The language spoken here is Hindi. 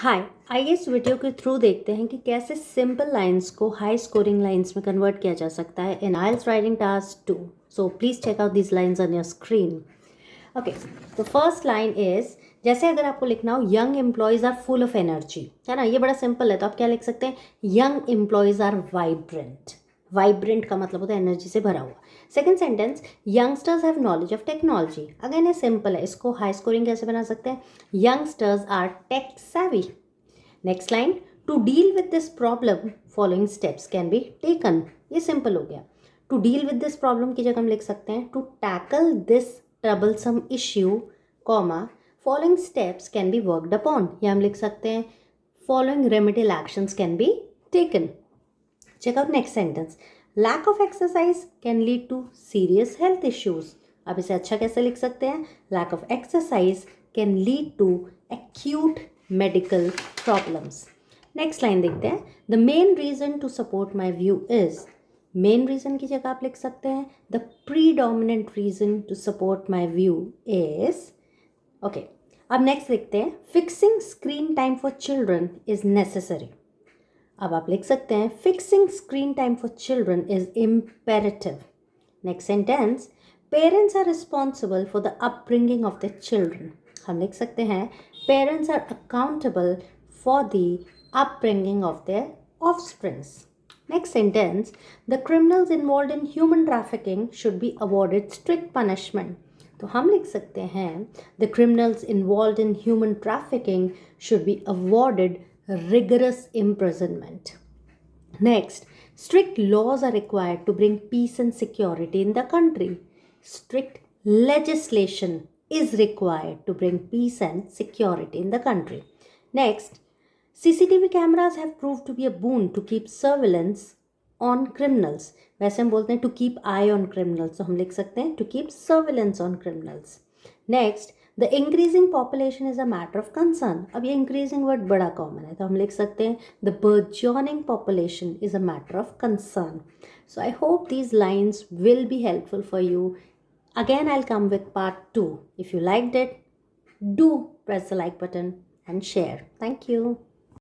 हाय, आइए इस वीडियो के थ्रू देखते हैं कि कैसे सिंपल लाइंस को हाई स्कोरिंग लाइंस में कन्वर्ट किया जा सकता है in IELTS writing task 2. So please check out these lines on your screen. Okay, the first line is, जैसे अगर आपको लिखना हो young employees are full of energy, है ना, ये बड़ा सिंपल है. तो आप क्या लिख सकते हैं? Young employees are vibrant. Vibrant का मतलब होता है एनर्जी से भरा हुआ. Second sentence, youngsters have knowledge of technology. Again ये सिंपल है, इसको हाई स्कोरिंग कैसे बना सकते हैं? Youngsters are tech savvy. Next line, to deal with this problem following steps can be taken. ये सिंपल हो गया. To deal with this problem की जगह हम लिख सकते हैं to tackle this troublesome issue, comma, following steps can be worked upon. या हम लिख सकते हैं following remedial actions can be taken. Check out next sentence, lack of exercise can lead to serious health issues. अब इसे अच्छा कैसे लिख सकते हैं? Lack of exercise can lead to acute medical problems. Next line देखते हैं, the main reason to support my view is. Main reason की जगह आप लिख सकते हैं the predominant reason to support my view is. Okay, अब नेक्स्ट लिखते हैं, fixing screen time for children is necessary. अब आप लिख सकते हैं fixing screen time for children is imperative. Next sentence, parents are responsible for the upbringing of the children. हम लिख सकते हैं parents are accountable for the upbringing of their offsprings. Next sentence, the criminals involved in human trafficking should be awarded strict punishment. तो हम लिख सकते हैं the criminals involved in human trafficking should be awarded rigorous imprisonment. Next, strict laws are required to bring peace and security in the country. Strict legislation is required to bring peace and security in the country. Next, CCTV cameras have proved to be a boon to keep surveillance on criminals. वैसे हम बोलते हैं to keep eye on criminals, तो हम लिख सकते हैं to keep surveillance on criminals. Next, the increasing population is a matter of concern. अब ये increasing word बड़ा common है, तो हम लिख सकते हैं the burgeoning population is a matter of concern. So I hope these lines will be helpful for you. Again, I'll come with part 2. If you liked it, do press the like button and share. Thank you.